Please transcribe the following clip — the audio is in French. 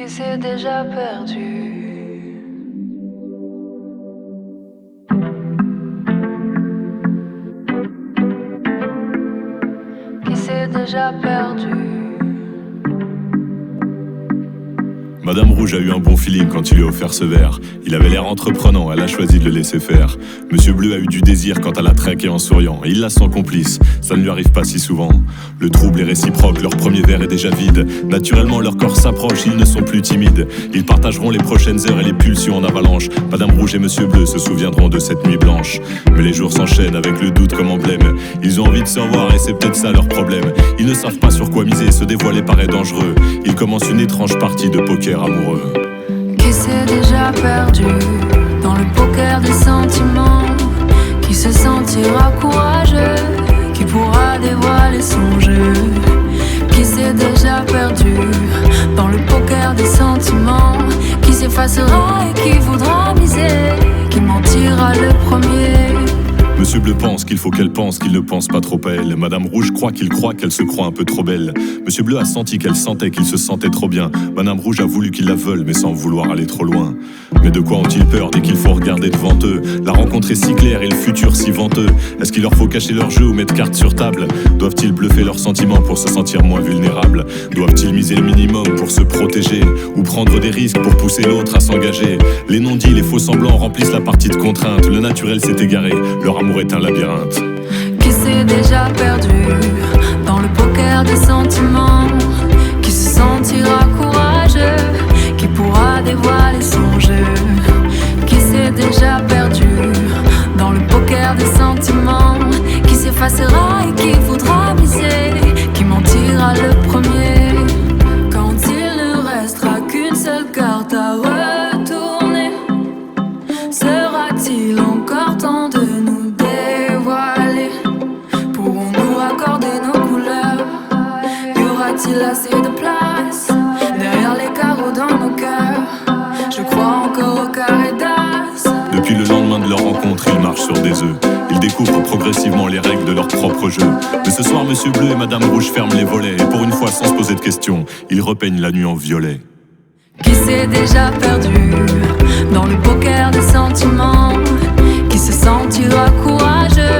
Qui s'est déjà perdu. Qui s'est déjà perdu. Madame Rouge a eu un bon feeling quand il lui a offert ce verre. Il avait l'air entreprenant, elle a choisi de le laisser faire. Monsieur Bleu a eu du désir quand elle a trinqué en souriant. Et il la sent complice, ça ne lui arrive pas si souvent. Le trouble est réciproque, leur premier verre est déjà vide. Naturellement leur corps s'approche, ils ne sont plus timides. Ils partageront les prochaines heures et les pulsions en avalanche. Madame Rouge et Monsieur Bleu se souviendront de cette nuit blanche. Mais les jours s'enchaînent avec le doute comme emblème. Ils ont envie de se revoir et c'est peut-être ça leur problème. Ils ne savent pas sur quoi miser, se dévoiler paraît dangereux. Ils commencent une étrange partie de poker amoureux. Qui s'est déjà perdu dans le poker des sentiments. Qui se sentira courageux, qui pourra dévoiler son jeu. Qui s'est déjà perdu dans le poker des sentiments. Qui s'effacera et qui voudra miser. Qui mentira le premier. Monsieur Bleu pense qu'il faut qu'elle pense qu'il ne pense pas trop à elle. Madame Rouge croit qu'il croit qu'elle se croit un peu trop belle. Monsieur Bleu a senti qu'elle sentait qu'il se sentait trop bien. Madame Rouge a voulu qu'il la veuille mais sans vouloir aller trop loin. Mais de quoi ont-ils peur dès qu'il faut regarder devant eux? La rencontre est si claire et le futur si venteux. Est-ce qu'il leur faut cacher leur jeu ou mettre carte sur table? Doivent-ils bluffer leurs sentiments pour se sentir moins vulnérables? Doivent-ils miser le minimum pour se protéger? Ou prendre des risques pour pousser l'autre à s'engager? Les non-dits, les faux semblants remplissent la partie de contrainte. Le naturel s'est égaré, leur amour est un labyrinthe. Qui s'est déjà perdu dans le poker des sentiments. Qui se sentira courageux, qui pourra dévoiler son jeu. Qui s'est déjà perdu dans le poker des sentiments. Qui s'effacera et qui voudra miser. Qui mentira le premier. Quand il ne restera qu'une seule carte à retourner. Sera-t-il encore temps de nous dévoiler? Pourrons-nous accorder nos couleurs? Y aura-t-il assez de place derrière les carreaux dans nos cœurs? Je crois encore au carré d'as. Depuis le lendemain de leur rencontre, ils marchent sur des œufs. Ils découvrent progressivement les règles de leur propre jeu. Mais ce soir, Monsieur Bleu et Madame Rouge ferment les volets. Et pour une fois, sans se poser de questions, ils repeignent la nuit en violet. Qui s'est déjà perdu dans le poker des sentiments. Qui se sentira courageux,